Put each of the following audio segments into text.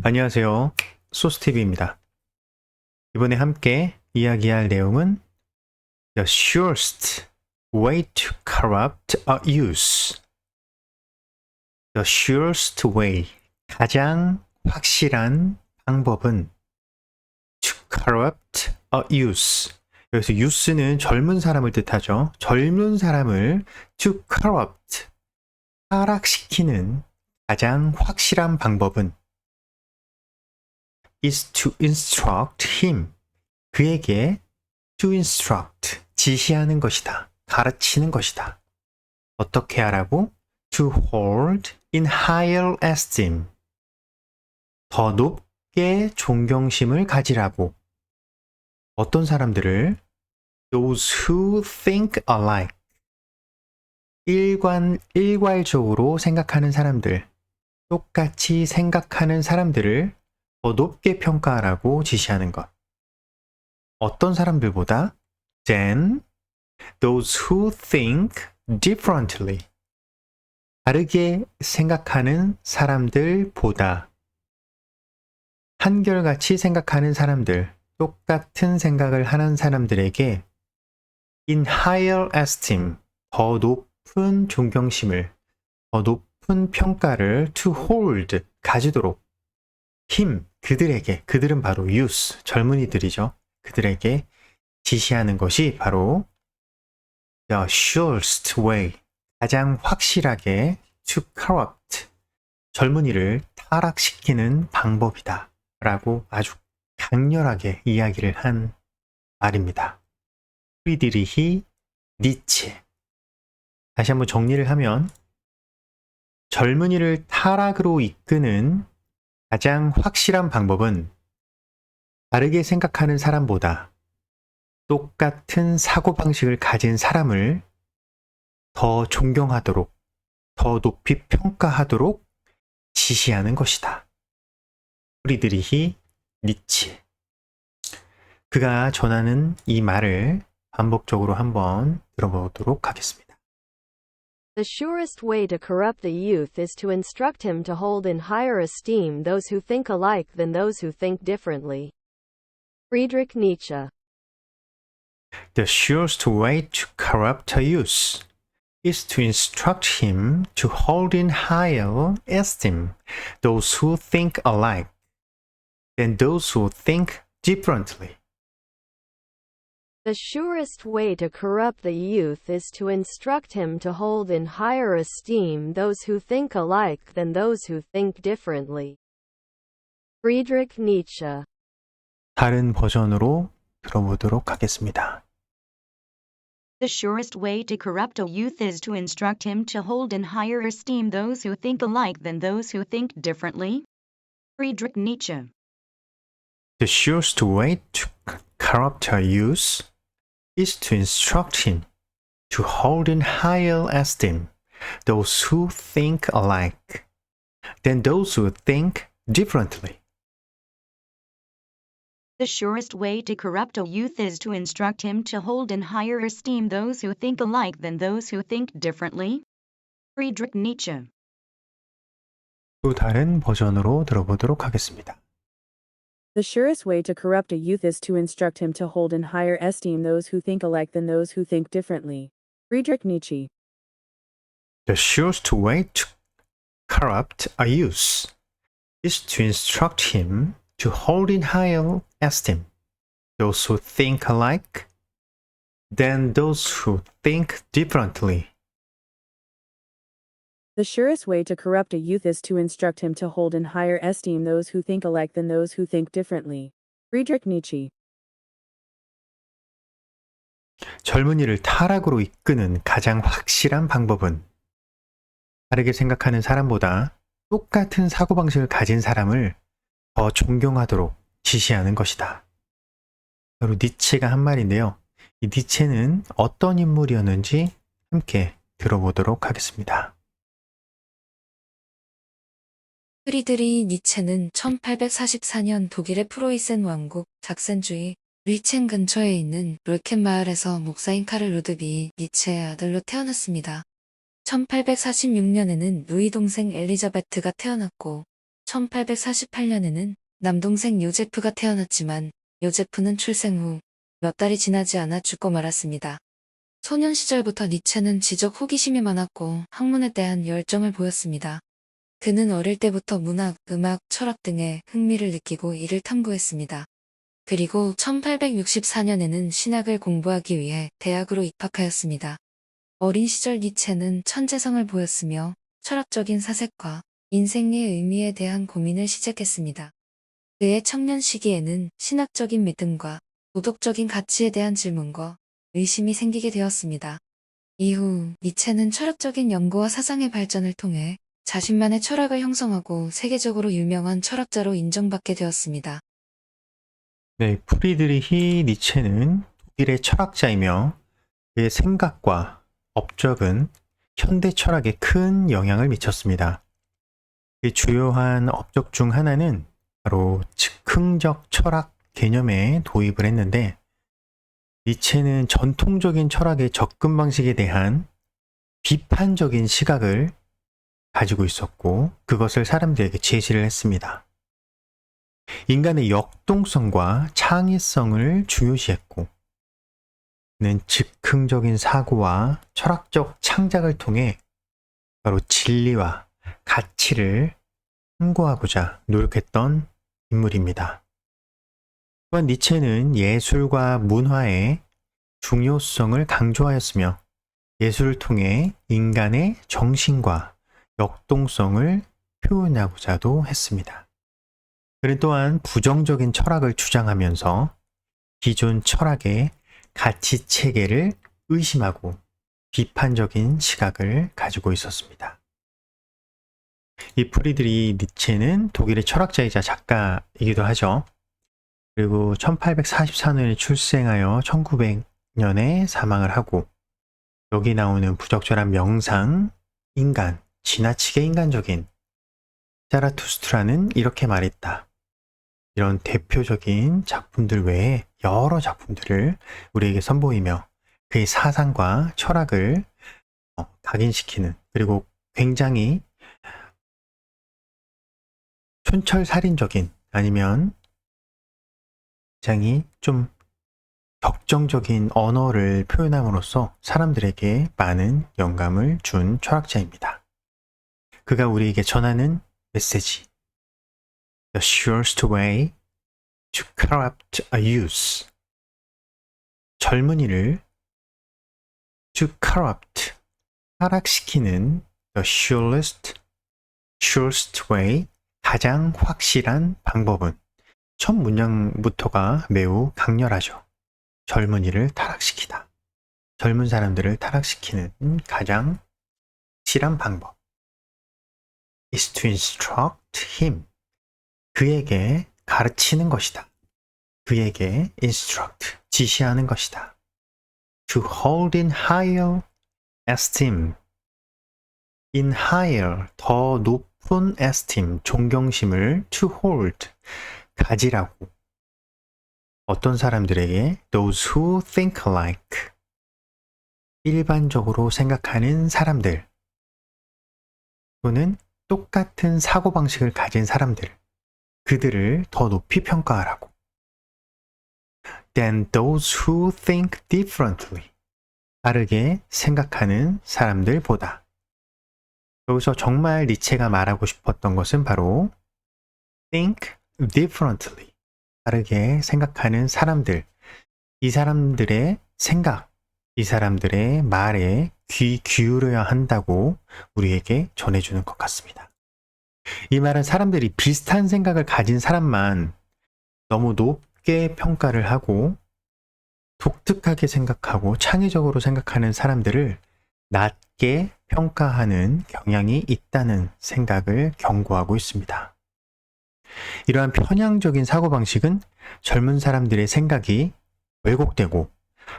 안녕하세요. 소스TV입니다. 이번에 함께 이야기할 내용은 The surest way to corrupt a youth. The surest way, 가장 확실한 방법은 to corrupt a youth. 여기서 youth는 젊은 사람을 뜻하죠. 젊은 사람을 to corrupt, 타락시키는 가장 확실한 방법은 is to instruct him. 그에게 to instruct, 지시하는 것이다. 가르치는 것이다. 어떻게 하라고? To hold in higher esteem. 더 높게 존경심을 가지라고. 어떤 사람들을? Those who think alike. 일괄적으로 생각하는 사람들, 똑같이 생각하는 사람들을 더 높게 평가하라고 지시하는 것. 어떤 사람들보다 than those who think differently. 다르게 생각하는 사람들보다 한결같이 생각하는 사람들, 똑같은 생각을 하는 사람들에게 in higher esteem, 더 높은 존경심을, 더 높은 평가를 to hold, 가지도록 him, 그들에게, 그들은 바로 youth, 젊은이들이죠. 그들에게 지시하는 것이 바로 the surest way, 가장 확실하게 to corrupt, 젊은이를 타락시키는 방법이다 라고 아주 강렬하게 이야기를 한 말입니다. 프리드리히 니체. 다시 한번 정리를 하면 젊은이를 타락으로 이끄는 가장 확실한 방법은 다르게 생각하는 사람보다 똑같은 사고방식을 가진 사람을 더 존경하도록, 더 높이 평가하도록 지시하는 것이다. 프리드리히 니체. 그가 전하는 이 말을 반복적으로 한번 들어보도록 하겠습니다. The surest way to corrupt the youth is to instruct him to hold in higher esteem those who think alike than those who think differently. Friedrich Nietzsche. The surest way to corrupt a youth is to instruct him to hold in higher esteem those who think alike than those who think differently. The surest way to corrupt the youth is to instruct him to hold in higher esteem those who think alike than those who think differently. Friedrich Nietzsche. 다른 버전으로 들어보도록 하겠습니다. The surest way to corrupt a youth is to instruct him to hold in higher esteem those who think alike than those who think differently. Friedrich Nietzsche. The surest way to corrupt a youth is to instruct him to hold in higher esteem those who think alike than those who think differently. The surest way to corrupt a youth is to instruct him to hold in higher esteem those who think alike than those who think differently. Friedrich Nietzsche. 또 다른 버전으로 들어보도록 하겠습니다. The surest way to corrupt a youth is to instruct him to hold in higher esteem those who think alike than those who think differently. Friedrich Nietzsche. The surest way to corrupt a youth is to instruct him to hold in higher esteem those who think alike than those who think differently. The surest way to corrupt a youth is to instruct him to hold in higher esteem those who think alike than those who think differently. Friedrich Nietzsche. 젊은이를 타락으로 이끄는 가장 확실한 방법은 다르게 생각하는 사람보다 똑같은 사고방식을 가진 사람을 더 존경하도록 지시하는 것이다. 바로 니체가 한 말인데요. 이 니체는 어떤 인물이었는지 함께 들어보도록 하겠습니다. 프리드리히 니체는 1844년 독일의 프로이센 왕국 작센주의 리첸 근처에 있는 롤켄 마을에서 목사인 카를 루드비히 니체의 아들로 태어났습니다. 1846년에는 루이 동생 엘리자베트가 태어났고 1848년에는 남동생 요제프가 태어났지만 요제프는 출생 후 몇 달이 지나지 않아 죽고 말았습니다. 소년 시절부터 니체는 지적 호기심이 많았고 학문에 대한 열정을 보였습니다. 그는 어릴 때부터 문학, 음악, 철학 등에 흥미를 느끼고 이를 탐구했습니다. 그리고 1864년에는 신학을 공부하기 위해 대학으로 입학하였습니다. 어린 시절 니체는 천재성을 보였으며 철학적인 사색과 인생의 의미에 대한 고민을 시작했습니다. 그의 청년 시기에는 신학적인 믿음과 도덕적인 가치에 대한 질문과 의심이 생기게 되었습니다. 이후 니체는 철학적인 연구와 사상의 발전을 통해 자신만의 철학을 형성하고 세계적으로 유명한 철학자로 인정받게 되었습니다. 네, 프리드리히 니체는 독일의 철학자이며 그의 생각과 업적은 현대 철학에 큰 영향을 미쳤습니다. 그 주요한 업적 중 하나는 바로 즉흥적 철학 개념에 도입을 했는데, 니체는 전통적인 철학의 접근 방식에 대한 비판적인 시각을 가지고 있었고 그것을 사람들에게 제시를 했습니다. 인간의 역동성과 창의성을 중요시했고 그는 즉흥적인 사고와 철학적 창작을 통해 바로 진리와 가치를 홍보하고자 노력했던 인물입니다. 또한 니체는 예술과 문화의 중요성을 강조하였으며 예술을 통해 인간의 정신과 역동성을 표현하고자도 했습니다. 그는 또한 부정적인 철학을 주장하면서 기존 철학의 가치 체계를 의심하고 비판적인 시각을 가지고 있었습니다. 이 프리드리히 니체는 독일의 철학자이자 작가이기도 하죠. 그리고 1844년에 출생하여 1900년에 사망을 하고, 여기 나오는 부적절한 명상, 인간, 지나치게 인간적인 자라투스트라는 이렇게 말했다. 이런 대표적인 작품들 외에 여러 작품들을 우리에게 선보이며 그의 사상과 철학을 각인시키는, 그리고 굉장히 촌철살인적인, 아니면 굉장히 좀 격정적인 언어를 표현함으로써 사람들에게 많은 영감을 준 철학자입니다. 그가 우리에게 전하는 메시지, The surest way to corrupt a youth. 젊은이를 to corrupt, 타락시키는 the surest way, 가장 확실한 방법은, 첫 문장부터가 매우 강렬하죠. 젊은이를 타락시키다. 젊은 사람들을 타락시키는 가장 확실한 방법 is to instruct him. 그에게 가르치는 것이다. 그에게 instruct, 지시하는 것이다. To hold in higher esteem. in higher, 더 높은 esteem, 존경심을 to hold, 가지라고. 어떤 사람들에게 those who think alike, 일반적으로 생각하는 사람들, 또는 똑같은 사고방식을 가진 사람들, 그들을 더 높이 평가하라고. than those who think differently, 다르게 생각하는 사람들보다. 여기서 정말 니체가 말하고 싶었던 것은 바로 think differently, 다르게 생각하는 사람들, 이 사람들의 생각, 이 사람들의 말에 귀 기울여야 한다고 우리에게 전해주는 것 같습니다. 이 말은 사람들이 비슷한 생각을 가진 사람만 너무 높게 평가를 하고 독특하게 생각하고 창의적으로 생각하는 사람들을 낮게 평가하는 경향이 있다는 생각을 경고하고 있습니다. 이러한 편향적인 사고방식은 젊은 사람들의 생각이 왜곡되고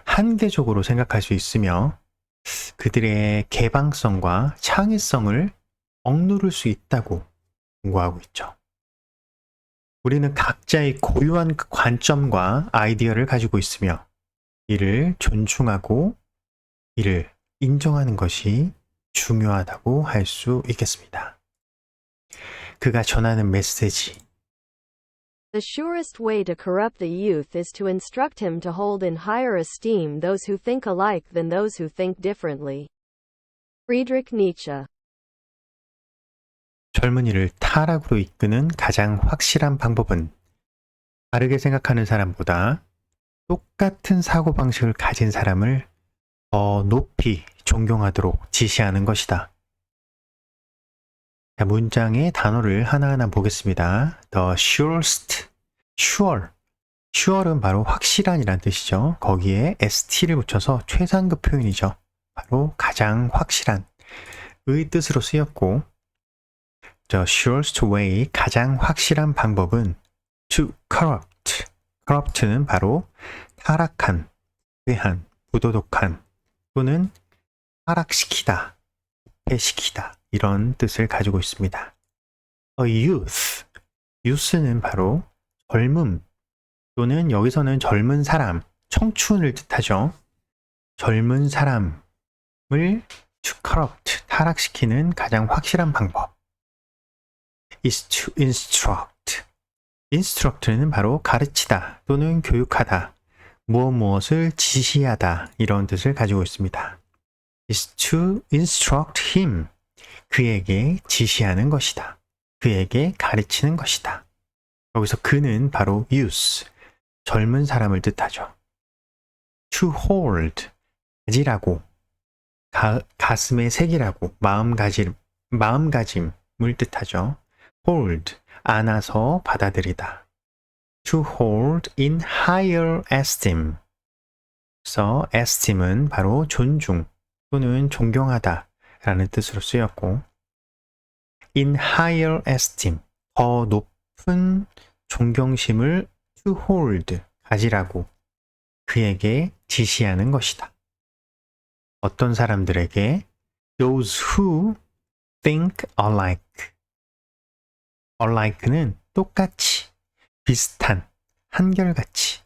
한계적으로 생각할 수 있으며 그들의 개방성과 창의성을 억누를 수 있다고 경고하고 있죠. 우리는 각자의 고유한 관점과 아이디어를 가지고 있으며 이를 존중하고 이를 인정하는 것이 중요하다고 할 수 있겠습니다. 그가 전하는 메시지. The surest way to corrupt the youth is to instruct him to hold in higher esteem those who think alike than those who think differently. Friedrich Nietzsche. 젊은이를 타락으로 이끄는 가장 확실한 방법은 다르게 생각하는 사람보다 똑같은 사고방식을 가진 사람을 더 높이 존경하도록 지시하는 것이다. 자, 문장의 단어를 하나하나 보겠습니다. The surest, sure은 바로 확실한이란 뜻이죠. 거기에 st를 붙여서 최상급 표현이죠. 바로 가장 확실한 의 뜻으로 쓰였고, The surest way, 가장 확실한 방법은 to corrupt. corrupt는 바로 타락한, 회한, 부도덕한 또는 타락시키다, 부패시키다 이런 뜻을 가지고 있습니다. A youth는 바로 젊음 또는 여기서는 젊은 사람, 청춘을 뜻하죠. 젊은 사람을 to corrupt, 타락시키는 가장 확실한 방법 is to instruct. instruct는 바로 가르치다 또는 교육하다, 무엇을 지시하다 이런 뜻을 가지고 있습니다. is to instruct him. 그에게 지시하는 것이다. 그에게 가르치는 것이다. 여기서 그는 바로 youth, 젊은 사람을 뜻하죠. to hold, 가지라고, 가슴에 새기라고, 마음가짐을 뜻하죠. hold, 안아서 받아들이다. to hold in higher esteem. 그래서 esteem은 바로 존중 또는 존경하다 라는 뜻으로 쓰였고, in higher esteem, 더 높은 존경심을 to hold, 가지라고 그에게 지시하는 것이다. 어떤 사람들에게 those who think alike. alike는 똑같이, 비슷한, 한결같이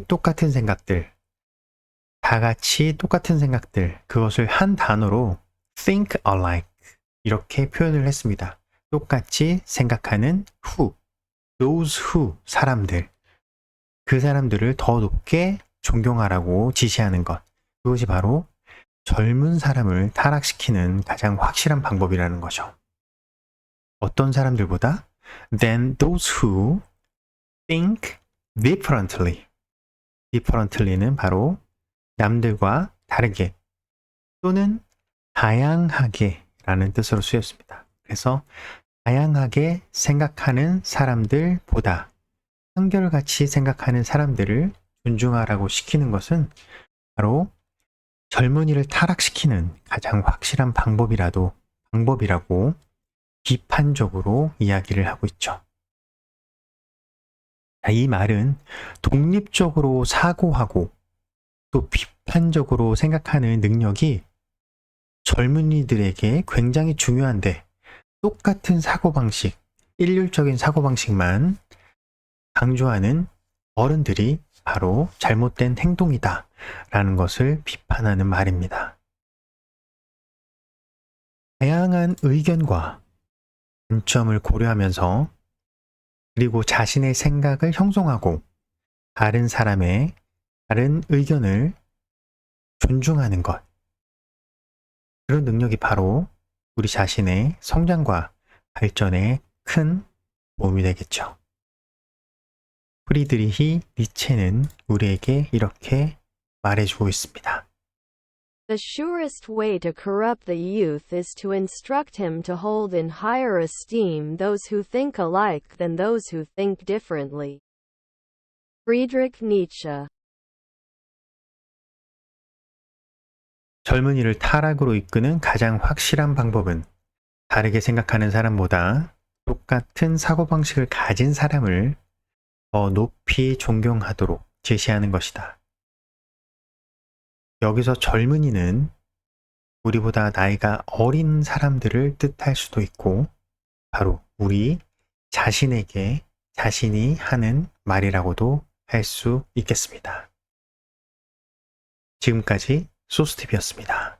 똑같은 생각들, 다 같이 똑같은 생각들, 그것을 한 단어로 think alike 이렇게 표현을 했습니다. 똑같이 생각하는 who, those who, 사람들, 그 사람들을 더 높게 존경하라고 지시하는 것, 그것이 바로 젊은 사람을 타락시키는 가장 확실한 방법이라는 거죠. 어떤 사람들보다 than those who think differently. differently는 바로 남들과 다르게 또는 다양하게 라는 뜻으로 쓰였습니다. 그래서 다양하게 생각하는 사람들보다 한결같이 생각하는 사람들을 존중하라고 시키는 것은 바로 젊은이를 타락시키는 가장 확실한 방법이라고 비판적으로 이야기를 하고 있죠. 이 말은 독립적으로 사고하고 또 비판적으로 생각하는 능력이 젊은이들에게 굉장히 중요한데, 똑같은 사고방식, 일률적인 사고방식만 강조하는 어른들이 바로 잘못된 행동이다 라는 것을 비판하는 말입니다. 다양한 의견과 관점을 고려하면서 그리고 자신의 생각을 형성하고 다른 사람의 다른 의견을 존중하는 것, 그런 능력이 바로 우리 자신의 성장과 발전에 큰 도움이 되겠죠. 프리드리히 니체는 우리에게 이렇게 말해주고 있습니다. The surest way to corrupt the youth is to instruct him to hold in higher esteem those who think alike than those who think differently. Friedrich Nietzsche. 젊은이를 타락으로 이끄는 가장 확실한 방법은 다르게 생각하는 사람보다 똑같은 사고방식을 가진 사람을 더 높이 존경하도록 제시하는 것이다. 여기서 젊은이는 우리보다 나이가 어린 사람들을 뜻할 수도 있고, 바로 우리 자신에게 자신이 하는 말이라고도 할 수 있겠습니다. 지금까지 소스팁이었습니다.